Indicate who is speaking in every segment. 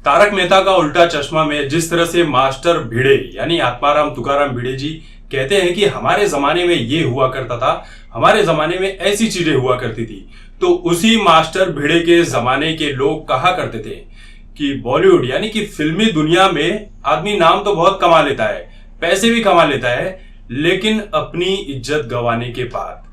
Speaker 1: तारक मेहता का उल्टा चश्मा में जिस तरह से मास्टर भिड़े यानी आत्माराम तुकाराम भिड़े जी कहते हैं कि हमारे जमाने में ये हुआ करता था, हमारे जमाने में ऐसी चीजें हुआ करती थी, तो उसी मास्टर भिड़े के जमाने के लोग कहा करते थे कि बॉलीवुड यानी कि फिल्मी दुनिया में आदमी नाम तो बहुत कमा लेता है, पैसे भी कमा लेता है, लेकिन अपनी इज्जत गंवाने के बाद।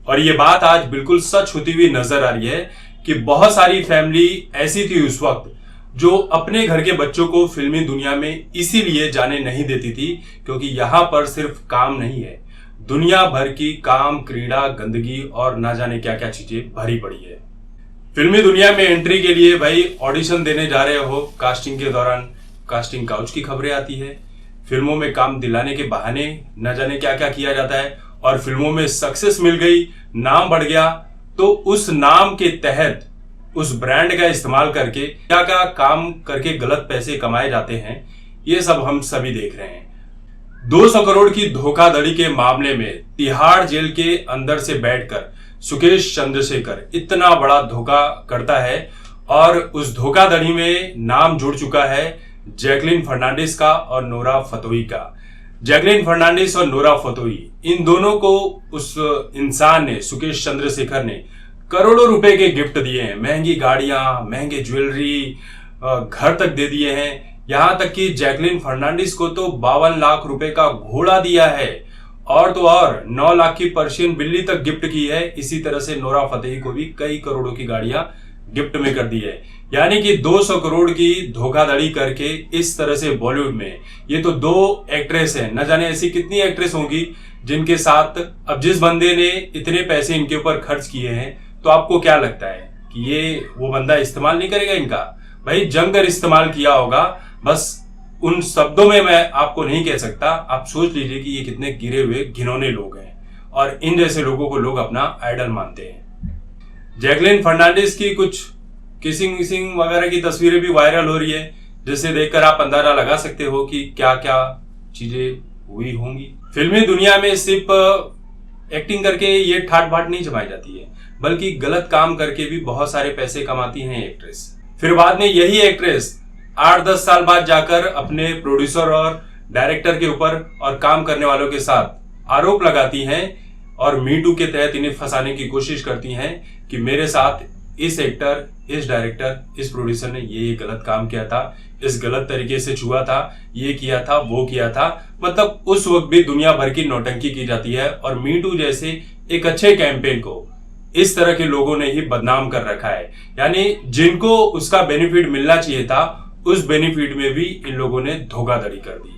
Speaker 1: और ये बात आज बिल्कुल सच होती हुई नजर आ रही है कि बहुत सारी फैमिली ऐसी थी उस वक्त जो अपने घर के बच्चों को फिल्मी दुनिया में इसीलिए जाने नहीं देती थी क्योंकि यहां पर सिर्फ काम नहीं है, दुनिया भर की काम, क्रीड़ा, गंदगी और ना जाने क्या क्या चीजें भरी पड़ी है। फिल्मी दुनिया में एंट्री के लिए भाई ऑडिशन देने जा रहे हो, कास्टिंग के दौरान कास्टिंग काउच की खबरें आती है, फिल्मों में काम दिलाने के बहाने न जाने क्या क्या किया जाता है, और फिल्मों में सक्सेस मिल गई, नाम बढ़ गया, तो उस नाम के तहत उस ब्रांड का इस्तेमाल करके क्या क्या काम करके गलत पैसे कमाए जाते हैं, ये सब हम सभी देख रहे हैं। 200 करोड़ की धोखाधड़ी के मामले में तिहाड़ जेल के अंदर से बैठकर सुकेश चंद्रशेखर इतना बड़ा धोखा करता है और उस धोखाधड़ी में नाम जुड़ चुका है जैकलीन फर्नांडिस का और नोरा फतेही का। जैकलीन फर्नांडिस और नोरा फतेही, इन दोनों को उस इंसान ने, सुकेश चंद्रशेखर ने, करोड़ों रुपए के गिफ्ट दिए हैं, महंगी गाड़ियां, महंगे ज्वेलरी, घर तक दे दिए हैं। यहां तक कि जैकलीन फर्नांडिस को तो 52 लाख रुपए का घोड़ा दिया है, और तो और 9 लाख की पर्शियन बिल्ली तक गिफ्ट की है। इसी तरह से नोरा फतेही को भी कई करोड़ों की गाड़ियां गिफ्ट में कर दी है। यानी कि 200 करोड़ की धोखाधड़ी करके इस तरह से बॉलीवुड में ये तो 2 एक्ट्रेस हैं, न जाने ऐसी कितनी एक्ट्रेस होंगी जिनके साथ अब जिस बंदे ने इतने पैसे इनके ऊपर खर्च किए हैं, तो आपको क्या लगता है कि ये वो बंदा इस्तेमाल नहीं करेगा इनका? भाई जमकर इस्तेमाल किया होगा, बस उन शब्दों में मैं आपको नहीं कह सकता। आप सोच लीजिए कि ये कितने गिरे हुए घिनौने लोग हैं और इन जैसे लोगों को लोग अपना आइडल मानते हैं। जैकलीन फर्नांडिस की कुछ किसिंग विसिंग वगैरह की तस्वीरें भी वायरल हो रही है, जिसे देखकर आप अंदाजा लगा सकते हो कि क्या क्या चीजें हुई होंगी। फिल्मी दुनिया में सिर्फ एक्टिंग करके ये ठाट बाट नहीं जमाई जाती है, बल्कि गलत काम करके भी बहुत सारे पैसे कमाती हैं एक्ट्रेस। फिर बाद में यही एक्ट्रेस 8-10 साल बाद जाकर अपने प्रोड्यूसर और डायरेक्टर के ऊपर और काम करने वालों के साथ आरोप लगाती हैं और मी टू के तहत इन्हें फंसाने की कोशिश करती हैं कि मेरे साथ इस एक्टर, इस डायरेक्टर, इस प्रोड्यूसर ने ये गलत काम किया था, इस गलत तरीके से छुआ था, ये किया था, वो किया था। मतलब उस वक्त भी दुनिया भर की नौटंकी की जाती है और मी टू जैसे एक अच्छे कैंपेन को इस तरह के लोगों ने ही बदनाम कर रखा है। यानी जिनको उसका बेनिफिट मिलना चाहिए था, उस बेनिफिट में भी इन लोगों ने धोखाधड़ी कर दी।